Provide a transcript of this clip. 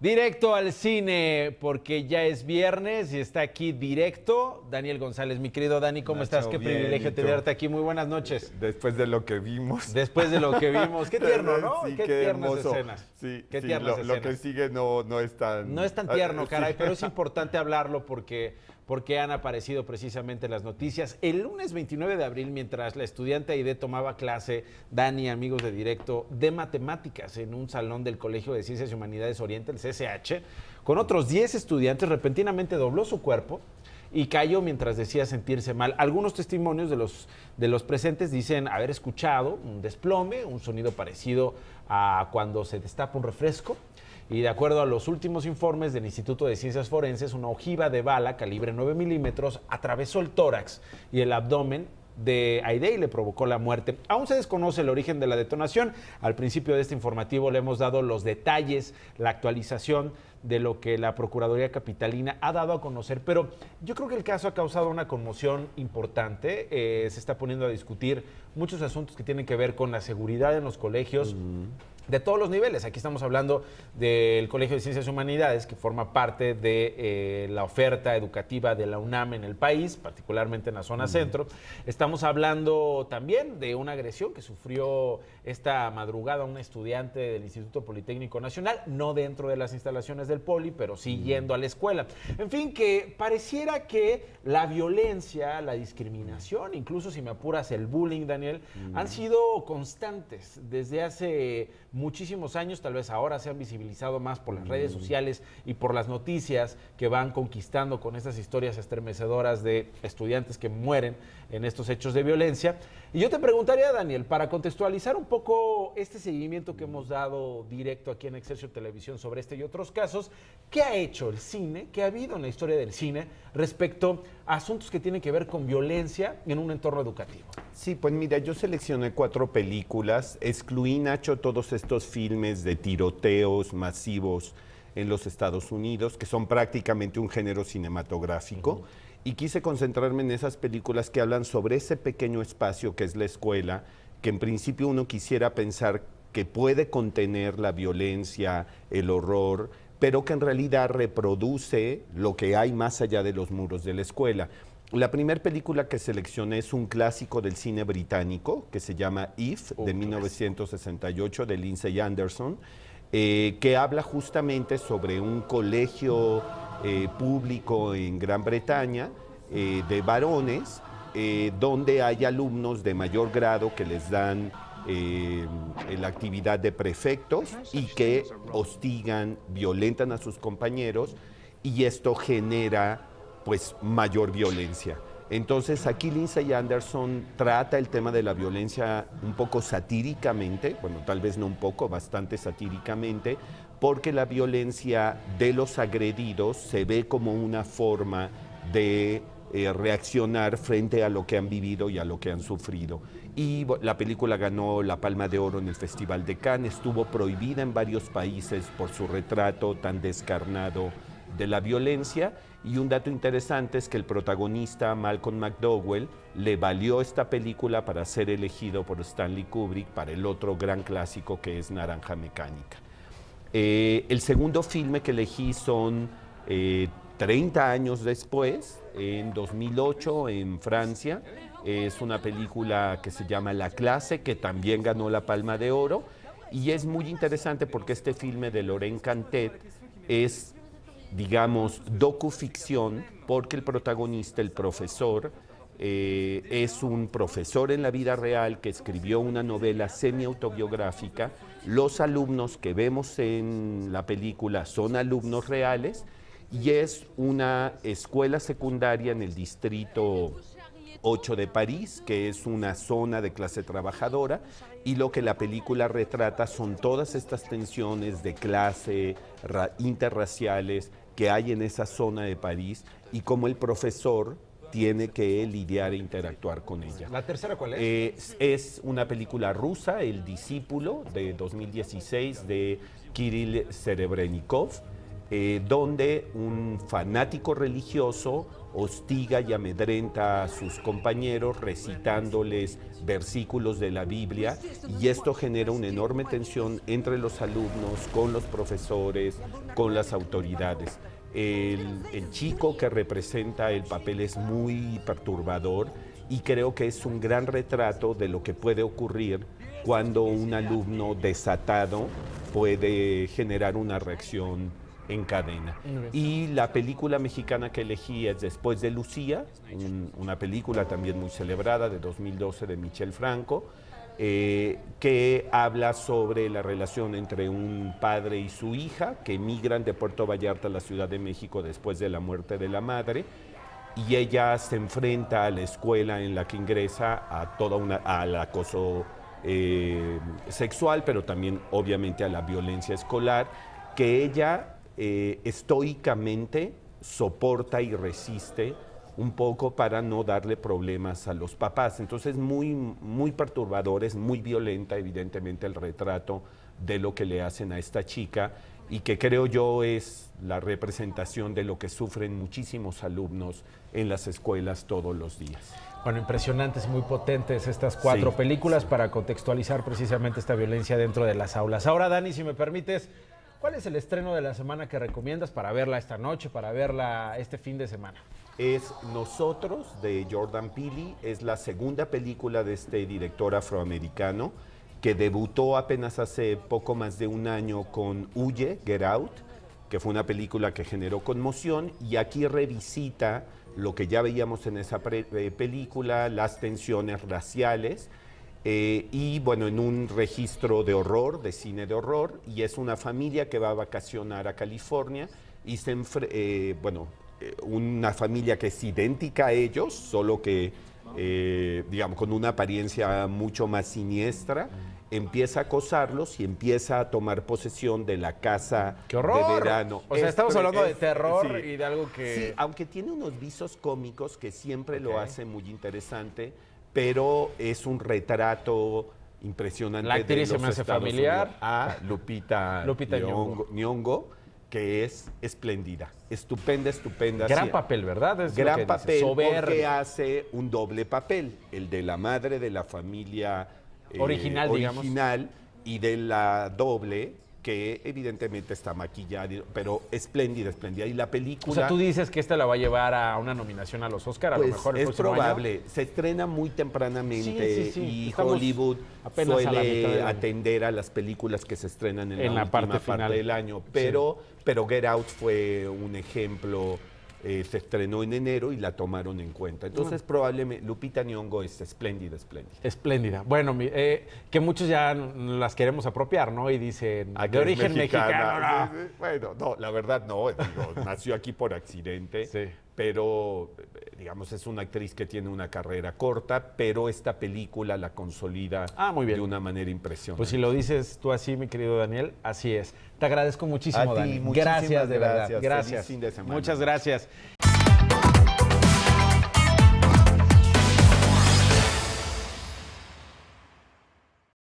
Directo al cine, porque ya es viernes y está aquí directo Daniel González. Mi querido Dani, ¿cómo estás? Qué Bien, privilegio tenerte aquí. Muy buenas noches. Después de lo que vimos. Después de lo que vimos. Qué tierno, ¿no? Sí, qué qué tiernas hermoso. escenas. Sí, Qué sí, tiernas lo que escenas. sigue no es tan... No es tan tierno, caray, sí. pero es importante hablarlo porque han aparecido precisamente las noticias. El lunes 29 de abril, mientras la estudiante Aide tomaba clase, Dani, amigos de directo, de matemáticas en un salón del Colegio de Ciencias y Humanidades Oriente, el CCH, con otros 10 estudiantes, repentinamente dobló su cuerpo y cayó mientras decía sentirse mal. Algunos testimonios de los presentes dicen haber escuchado un desplome, un sonido parecido a cuando se destapa un refresco. Y de acuerdo a los últimos informes del Instituto de Ciencias Forenses, una ojiva de bala calibre 9 milímetros atravesó el tórax y el abdomen de Aide y le provocó la muerte. Aún se desconoce el origen de la detonación. Al principio de este informativo le hemos dado los detalles, la actualización de lo que la Procuraduría Capitalina ha dado a conocer, pero yo creo que el caso ha causado una conmoción importante. Se está poniendo a discutir muchos asuntos que tienen que ver con la seguridad en los colegios. De todos los niveles. Aquí estamos hablando del Colegio de Ciencias y Humanidades, que forma parte de la oferta educativa de la UNAM en el país, particularmente en la zona centro. Estamos hablando también de una agresión que sufrió esta madrugada una estudiante del Instituto Politécnico Nacional, no dentro de las instalaciones del Poli, pero sí yendo a la escuela. En fin, que pareciera que la violencia, la discriminación, incluso si me apuras el bullying, Daniel, han sido constantes desde hace muchísimos años. Tal vez ahora se han visibilizado más por las redes sociales y por las noticias que van conquistando con estas historias estremecedoras de estudiantes que mueren en estos hechos de violencia. Y yo te preguntaría, Daniel, para contextualizar un poco este seguimiento que hemos dado directo aquí en Excelsior Televisión sobre este y otros casos, ¿qué ha hecho el cine, qué ha habido en la historia del cine respecto a asuntos que tienen que ver con violencia en un entorno educativo? Sí, pues mira, yo seleccioné 4 películas, excluí, Nacho, todos estos filmes de tiroteos masivos en los Estados Unidos, que son prácticamente un género cinematográfico, y quise concentrarme en esas películas que hablan sobre ese pequeño espacio que es la escuela, que en principio uno quisiera pensar que puede contener la violencia, el horror, pero que en realidad reproduce lo que hay más allá de los muros de la escuela. La primera película que seleccioné es un clásico del cine británico que se llama If, de 1968, de Lindsay Anderson, que habla justamente sobre un colegio público en Gran Bretaña de varones, donde hay alumnos de mayor grado que les dan la actividad de prefectos y que hostigan, violentan a sus compañeros, y esto genera pues mayor violencia. Entonces aquí Lindsay Anderson trata el tema de la violencia un poco satíricamente, bueno, tal vez no un poco, bastante satíricamente, porque la violencia de los agredidos se ve como una forma de reaccionar frente a lo que han vivido y a lo que han sufrido. Y la película ganó la Palma de Oro en el Festival de Cannes, estuvo prohibida en varios países por su retrato tan descarnado de la violencia. Y un dato interesante es que el protagonista, Malcolm McDowell, le valió esta película para ser elegido por Stanley Kubrick para el otro gran clásico que es Naranja Mecánica. El segundo filme que elegí son 30 años después, en 2008 en Francia. Es una película que se llama La Clase, que también ganó la Palma de Oro, y es muy interesante porque este filme de Laurent Cantet es, digamos, docuficción, porque el protagonista, el profesor, es un profesor en la vida real que escribió una novela semi-autobiográfica. Los alumnos que vemos en la película son alumnos reales, y es una escuela secundaria en el distrito 8 de París, que es una zona de clase trabajadora, y lo que la película retrata son todas estas tensiones de clase, interraciales que hay en esa zona de París, y cómo el profesor tiene que lidiar e interactuar con ella. ¿La tercera cuál es? Es una película rusa, El discípulo, de 2016, de Kirill Serebrennikov. donde un fanático religioso hostiga y amedrenta a sus compañeros recitándoles versículos de la Biblia, y esto genera una enorme tensión entre los alumnos, con los profesores, con las autoridades. El chico que representa el papel es muy perturbador y creo que es un gran retrato de lo que puede ocurrir cuando un alumno desatado puede generar una reacción en cadena. Y la película mexicana que elegí es Después de Lucía, una película también muy celebrada de 2012 de Michel Franco, que habla sobre la relación entre un padre y su hija que emigran de Puerto Vallarta a la Ciudad de México después de la muerte de la madre, y ella se enfrenta a la escuela en la que ingresa al acoso sexual, pero también obviamente a la violencia escolar, que ella estoicamente soporta y resiste un poco para no darle problemas a los papás. Entonces muy perturbador, es muy violenta evidentemente el retrato de lo que le hacen a esta chica, y que creo yo es la representación de lo que sufren muchísimos alumnos en las escuelas todos los días. Bueno, impresionantes y muy potentes estas 4 películas para contextualizar precisamente esta violencia dentro de las aulas. Ahora, Dani, si me permites, ¿cuál es el estreno de la semana que recomiendas para verla esta noche, para verla este fin de semana? Es Nosotros, de Jordan Peele. Es la segunda película de este director afroamericano que debutó apenas hace poco más de un año con Huye, Get Out, que fue una película que generó conmoción, y aquí revisita lo que ya veíamos en esa película, las tensiones raciales, y bueno, en un registro de horror, de cine de horror, y es una familia que va a vacacionar a California y una familia que es idéntica a ellos, solo que digamos con una apariencia mucho más siniestra, empieza a acosarlos y empieza a tomar posesión de la casa ¡Qué horror! de verano. O sea, estamos hablando de terror sí, y de algo que... Sí, aunque tiene unos visos cómicos que siempre lo hace muy interesante, pero es un retrato impresionante. La actriz se me hace familiar. A Lupita Nyong'o, que es espléndida, estupenda. Gran papel, ¿verdad? Es gran papel, porque soberbia. hace un doble papel, el de la madre de la familia original, digamos, y de la doble, que evidentemente está maquillada, pero espléndida. Y la película... O sea, tú dices que esta la va a llevar a una nominación a los Oscar, a pues lo mejor el es probable. año. Se estrena muy tempranamente y Estamos Hollywood apenas a la mitad suele del año. atender a las películas que se estrenan en la parte última final parte del año. Pero Get Out fue un ejemplo. Se estrenó en enero y la tomaron en cuenta. Entonces, probablemente Lupita Nyong'o es espléndida. Espléndida. Bueno, que muchos ya las queremos apropiar, ¿no? Y dicen, de origen mexicano. Sí. Bueno, no, la verdad no. Digo, nació aquí por accidente. Sí. Pero, digamos, es una actriz que tiene una carrera corta, pero esta película la consolida muy bien. de una manera impresionante. Pues si lo dices tú así, mi querido Daniel, así es. Te agradezco muchísimo, A ti, Dani. muchísimas Gracias, de verdad. gracias. Gracias. Feliz fin de semana. Muchas gracias.